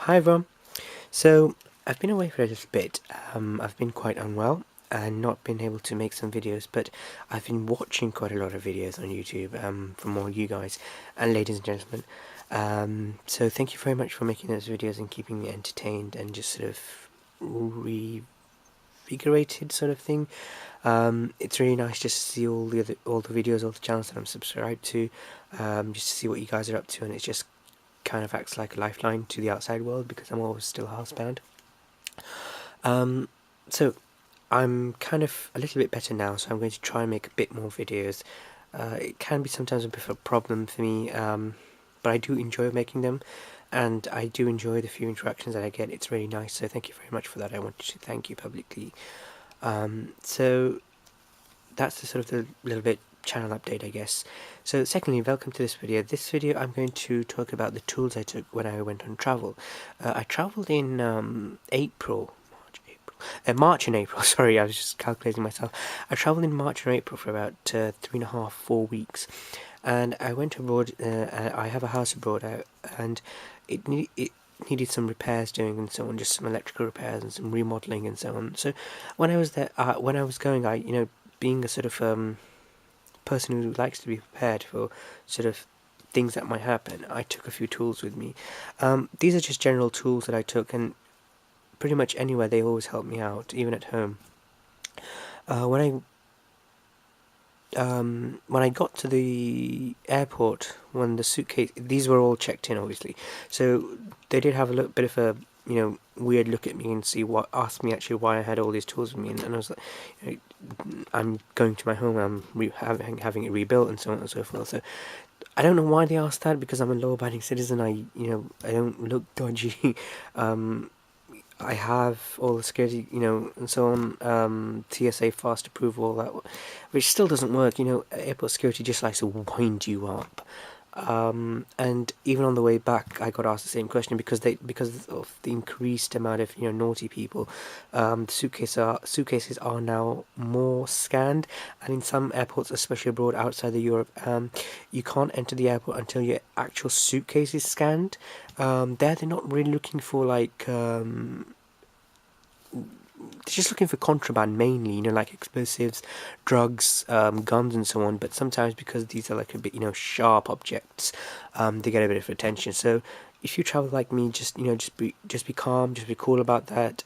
Hi everyone. So I've been away for a little bit. I've been quite unwell and not been able to make some videos, but I've been watching quite a lot of videos on YouTube from all you guys and ladies and gentlemen. So thank you very much for making those videos and keeping me entertained and just sort of revigorated sort of thing. It's really nice just to see all the videos, all the channels that I'm subscribed to, just to see what you guys are up to, and it's just kind of acts like a lifeline to the outside world because I'm always still housebound. So I'm kind of a little bit better now, so I'm going to try and make a bit more videos. It can be sometimes a bit of a problem for me, but I do enjoy making them, and I do enjoy the few interactions that I get. It's really nice, so thank you very much for that. I wanted to thank you publicly. So that's the sort of the little bit channel update, I guess. So secondly, welcome to this video. This video I'm going to talk about the tools I took when I went on travel. I travelled in March and April, sorry, I was just calculating myself. I travelled in March and April for about 3.5, 4 weeks, and I went abroad. I have a house abroad, and it needed some repairs doing and so on, just some electrical repairs and some remodelling and so on. So when I was there, when I was going, being a sort of person who likes to be prepared for sort of things that might happen, I took a few tools with me. These are just general tools that I took, and pretty much anywhere they always help me out, even at home. When I got to the airport, when the suitcase, these were all checked in, obviously. So they did have a little bit of a weird look at me and asked me actually why I had all these tools with me, and I was like, I'm going to my home, I'm having it rebuilt and so on and so forth. So I don't know why they asked that, because I'm a law-abiding citizen. I don't look dodgy. I have all the security, and so on, TSA fast approval, all that, which still doesn't work. Airport security just likes to wind you up. And even on the way back, I got asked the same question because of the increased amount of naughty people. Suitcases are now more scanned, and in some airports, especially abroad outside the Europe, you can't enter the airport until your actual suitcase is scanned. They're not really looking for they're just looking for contraband mainly, like explosives, drugs, guns and so on, but sometimes because these are like a bit, sharp objects, they get a bit of attention. So if you travel like me, just be calm, just be cool about that.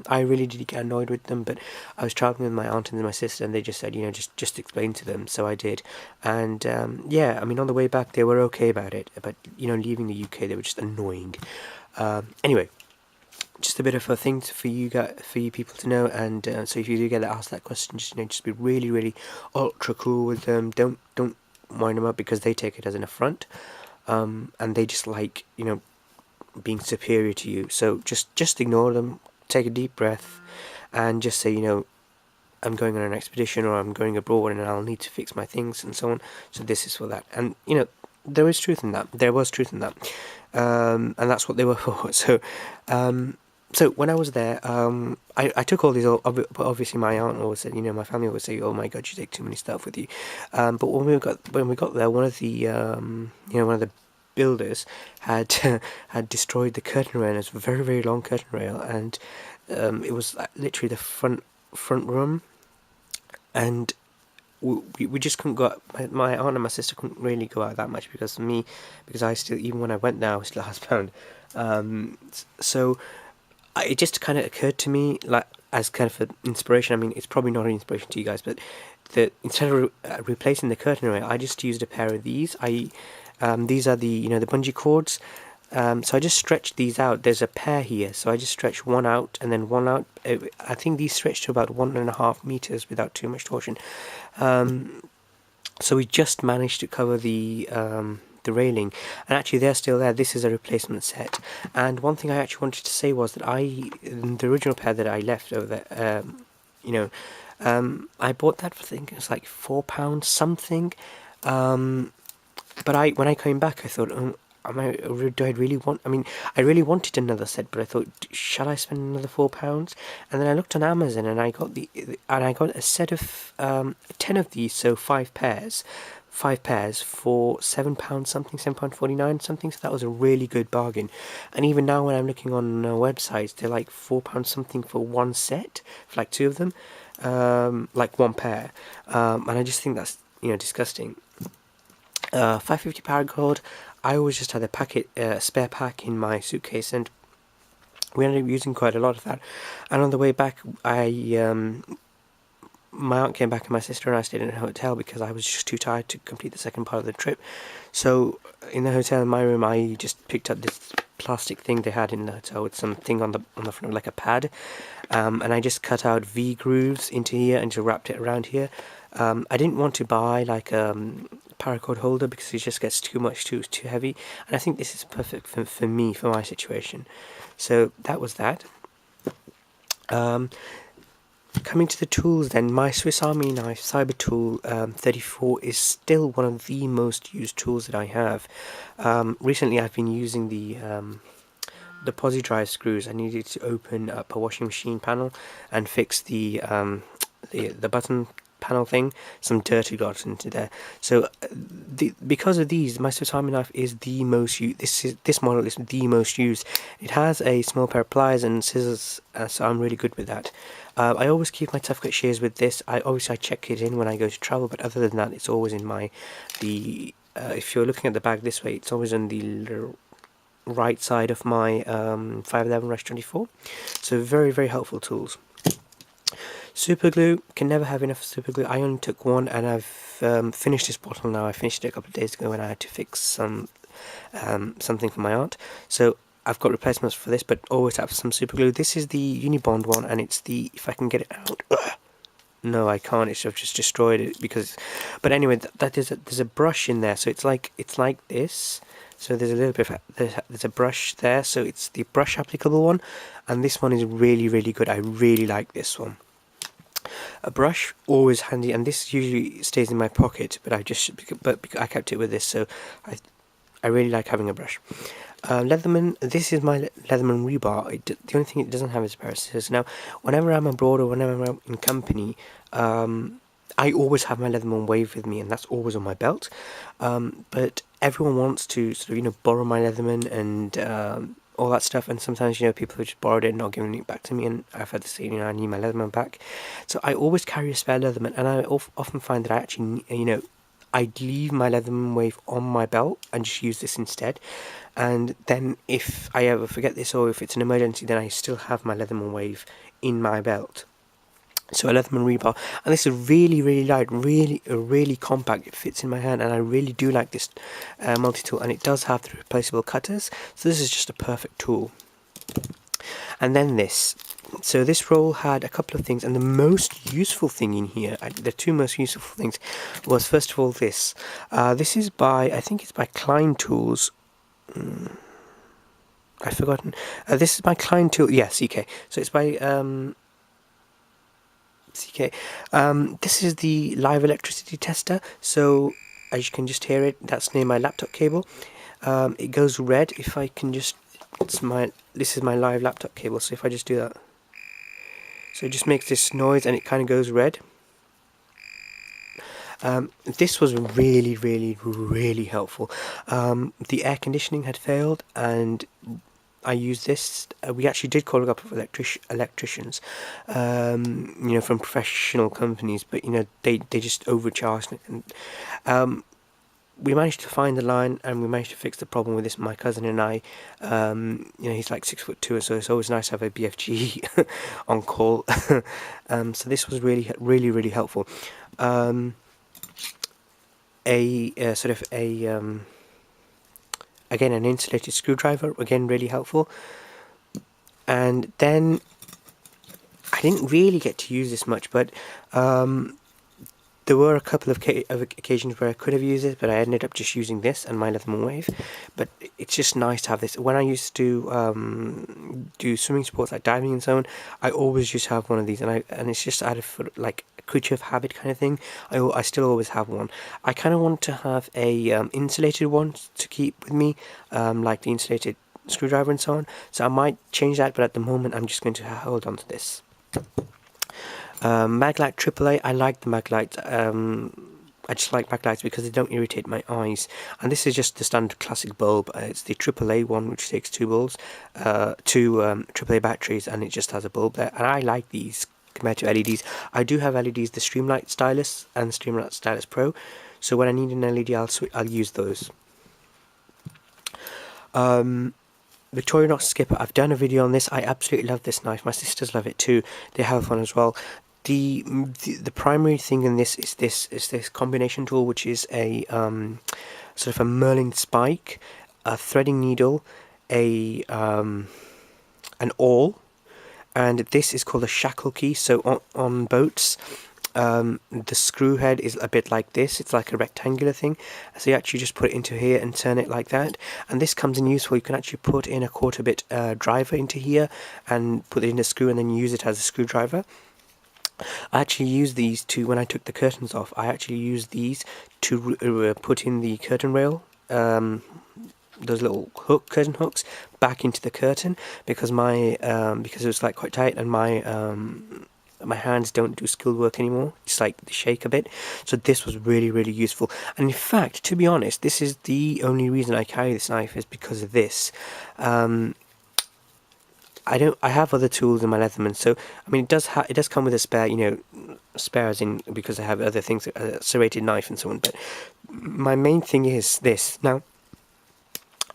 I really did get annoyed with them, but I was traveling with my aunt and my sister, and they just said, just explain to them, so I did. And yeah, I mean, on the way back they were okay about it, but leaving the UK they were just annoying. Anyway, just a bit of a thing for you people to know, and so if you do get asked that question, just be really, really ultra cool with them. Don't wind them up, because they take it as an affront, and they just like being superior to you. So just ignore them, take a deep breath, and just say, I'm going on an expedition, or I'm going abroad and I'll need to fix my things and so on, so this is for that. And there was truth in that, and that's what they were for. So when I was there, I took all these, but obviously my aunt always said, my family always say, oh my god, you take too many stuff with you. But when we got there, one of the builders had had destroyed the curtain rail. It's a very, very long curtain rail, and it was literally the front room, and we just couldn't go out. My aunt and my sister couldn't really go out that much because I still, even when I went there, I was still housebound. So it just kind of occurred to me, like, as kind of an inspiration. I mean, it's probably not an inspiration to you guys, but instead of replacing the curtain rail, I just used a pair of these. These are the the bungee cords. So I just stretched these out. There's a pair here, so I just stretched one out and then one out. I think these stretched to about 1.5 meters without too much torsion. So we just managed to cover the railing, and actually they're still there. This is a replacement set. And one thing I actually wanted to say was that the original pair that I left over there, I bought that for, I think it was like £4 something. But when I came back, I thought, do I really want? I mean, I really wanted another set, but I thought, shall I spend another £4? And then I looked on Amazon, and I got a set of 10 of these, so 5 pairs, 5 pairs for £7 something, £7.49 something, so that was a really good bargain. And even now when I'm looking on websites, they're like £4 something for one set, for like 2 of them, like 1 pair, and I just think that's, you know, disgusting. 550 paracord, I always just had a packet, spare pack in my suitcase, and we ended up using quite a lot of that. And on the way back, my aunt came back and my sister and I stayed in a hotel because I was just too tired to complete the second part of the trip. So in the hotel in my room, I just picked up this plastic thing they had in the hotel with something on the front, like a pad, and I just cut out V grooves into here and just wrapped it around here. I didn't want to buy like a paracord holder because it just gets too heavy, and I think this is perfect for me, for my situation. So that was that. Coming to the tools then, my Swiss Army knife Cyber Tool 34 is still one of the most used tools that I have. Recently I've been using the posi drive screws. I needed to open up a washing machine panel and fix the button panel thing. Some dirt had got into there. So because of these, my Swiss Army knife is the most used. This model is the most used. It has a small pair of pliers and scissors, so I'm really good with that. I always keep my tough cut shears with this. I check it in when I go to travel, but other than that, it's always in if you're looking at the bag this way, it's always on the right side of my 511 Rush 24. So very, very helpful tools. Super glue, can never have enough super glue. I only took one, and I've finished this bottle now. I finished it a couple of days ago when I had to fix something for my aunt. So I've got replacements for this, but always have some super glue. This is the Unibond one, and it's the, if I can get it out. No, I can't. I've just destroyed it because. But anyway, there's a brush in there, so it's like this. So there's a little bit of there's a brush there, so it's the brush applicable one, and this one is really, really good. I really like this one. A brush, always handy, and this usually stays in my pocket, but I kept it with this, so I really like having a brush. Leatherman, this is my Leatherman rebar. The only thing it doesn't have is a pair of scissors. Now, whenever I'm abroad or whenever I'm in company, I always have my Leatherman wave with me, and that's always on my belt. But everyone wants to sort of, you know, borrow my Leatherman and all that stuff, and sometimes, you know, people have just borrowed it and not giving it back to me, and I've had to say, you know, I need my Leatherman back. So I always carry a spare Leatherman, and I often find that I actually, you know, I leave my Leatherman wave on my belt and just use this instead. And then if I ever forget this, or if it's an emergency, then I still have my Leatherman wave in my belt. So a Leatherman rebar, and this is really, really light, really compact. It fits in my hand, and I really do like this multi-tool, and it does have the replaceable cutters, so this is just a perfect tool. And then this. So this roll had a couple of things, and the most useful thing in here, the two most useful things, was first of all this. This is I think it's by Klein Tools. I've forgotten. This is by Klein Tool. Yeah, CK. So it's by CK. This is the live electricity tester. So as you can just hear it, that's near my laptop cable. It goes red if I can just. This is my live laptop cable. So if I just do that, so it just makes this noise and it kind of goes red. This was really, really, really helpful. The air conditioning had failed, and I used this. We actually did call a couple of electricians, you know, from professional companies, but you know, they just overcharged it. And we managed to find the line, and we managed to fix the problem with this. My cousin and I, you know, he's like 6'2", so it's always nice to have a BFG on call. So this was really, really, really helpful. Again, an insulated screwdriver, again really helpful. And then I didn't really get to use this much, but there were a couple of occasions where I could have used it, but I ended up just using this and my Leatherman wave. But it's just nice to have this. When I used to do swimming sports like diving and so on, I always just have one of these, and it's just out of like a creature of habit kind of thing. I still always have one. I kind of want to have a insulated one to keep with me, like the insulated screwdriver and so on. So I might change that, but at the moment I'm just going to hold on to this. Maglite AAA, I like the Maglite. I just like backlights because they don't irritate my eyes. And this is just the standard classic bulb. It's the AAA one, which takes two bulbs, two AAA batteries, and it just has a bulb there. And I like these compared to LEDs. I do have LEDs, the Streamlight Stylus and the Streamlight Stylus Pro. So when I need an LED, I'll use those. Victorinox Skipper. I've done a video on this. I absolutely love this knife. My sisters love it too. They have one as well. The primary thing in this is this combination tool, which is a sort of a Merlin spike, a threading needle, an awl, and this is called a shackle key. So on boats, the screw head is a bit like this. It's like a rectangular thing, so you actually just put it into here and turn it like that, and this comes in useful. You can actually put in a 1/4 bit driver into here and put it in a screw and then use it as a screwdriver. I actually used these to, when I took the curtains off, I actually used these to put in the curtain rail, those little curtain hooks back into the curtain, because because it was like quite tight, and my hands don't do skilled work anymore. It's like they shake a bit. So this was really, really useful. And in fact, to be honest, this is the only reason I carry this knife, is because of this. I have other tools in my Leatherman, so I mean it does come with a spare, spare as in because I have other things, a serrated knife and so on. But my main thing is this. Now,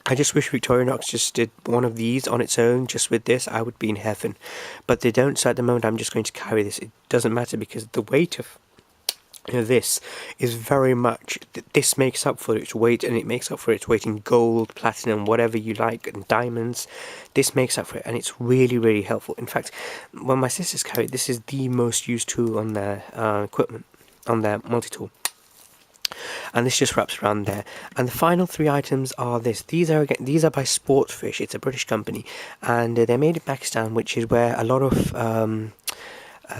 I just wish Victorinox just did one of these on its own, just with this. I would be in heaven. But they don't, so at the moment I'm just going to carry this. It doesn't matter because the weight of this is very much, this makes up for its weight, and it makes up for its weight in gold, platinum, whatever you like, and diamonds. This makes up for it, and it's really, really helpful. In fact, when my sisters carry it, this is the most used tool on their equipment, on their multi-tool. And this just wraps around there. And the final 3 items are this. These are by Sportfish. It's a British company, and they're made in Pakistan, which is where a lot of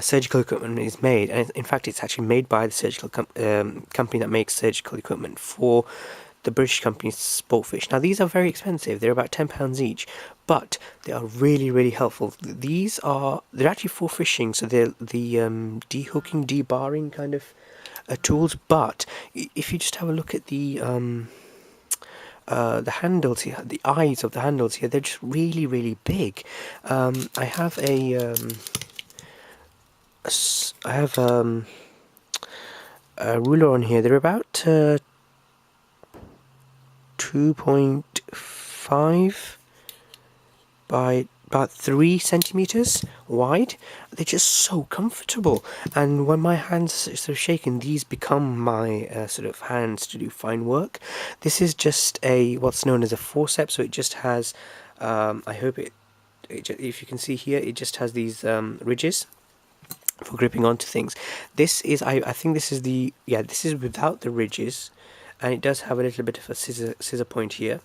surgical equipment is made. And in fact, it's actually made by the surgical company that makes surgical equipment for the British company Sportfish. Now, these are very expensive. They're about £10 each, but they are really, really helpful. They're actually for fishing, so they're the de-hooking, debarring kind of tools. But if you just have a look at the handles here, the eyes of the handles here, they're just really, really big. I have a ruler on here. They're about 2.5 by about 3 centimeters wide. They're just so comfortable, and when my hands are sort of shaking, these become my sort of hands to do fine work. This is just what's known as a forceps, so it just has I hope if you can see here, it just has these ridges for gripping onto things. This is I think this is this is without the ridges, and it does have a little bit of a scissor point here.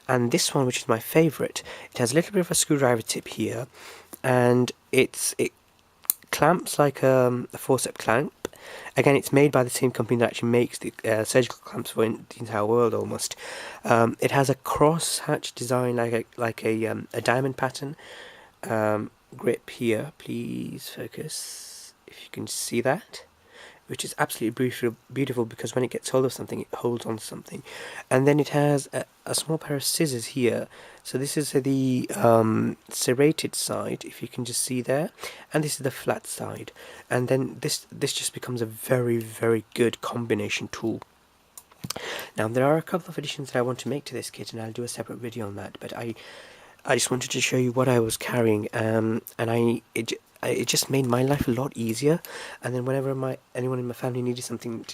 And this one, which is my favourite, it has a little bit of a screwdriver tip here, and it clamps like a forceps clamp. Again, it's made by the same company that actually makes the surgical clamps for the entire world almost. It has a cross hatch design, like a diamond pattern. Grip here, please focus if you can see that, which is absolutely beautiful because when it gets hold of something, it holds on to something. And then it has a small pair of scissors here. So this is the serrated side, if you can just see there, and this is the flat side. And then this just becomes a very, very good combination tool. Now, there are a couple of additions that I want to make to this kit, and I'll do a separate video on that. But I just wanted to show you what I was carrying, and it just made my life a lot easier. And then whenever anyone in my family needed something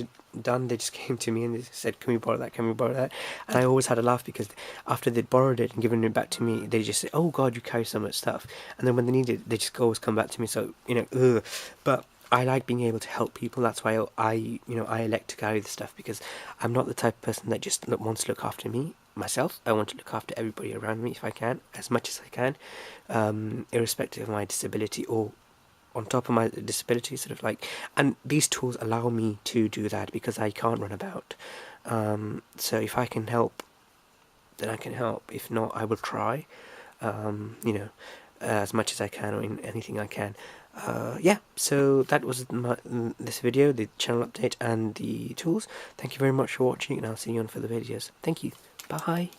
done, they just came to me and they said, "Can we borrow that? Can we borrow that?" And I always had a laugh because after they'd borrowed it and given it back to me, they just say, "Oh God, you carry so much stuff." And then when they need it, they just always come back to me. So but I like being able to help people. That's why I elect to carry the stuff, because I'm not the type of person that just wants to look after myself. I want to look after everybody around me if I can, as much as I can, irrespective of my disability or on top of my disability, sort of like. And these tools allow me to do that because I can't run about. So if I can help, then I can help. If not, I will try. as much as I can, or in anything I can. Yeah, so that was this video, the channel update and the tools. Thank you very much for watching, and I'll see you on further videos. Thank you. Bye.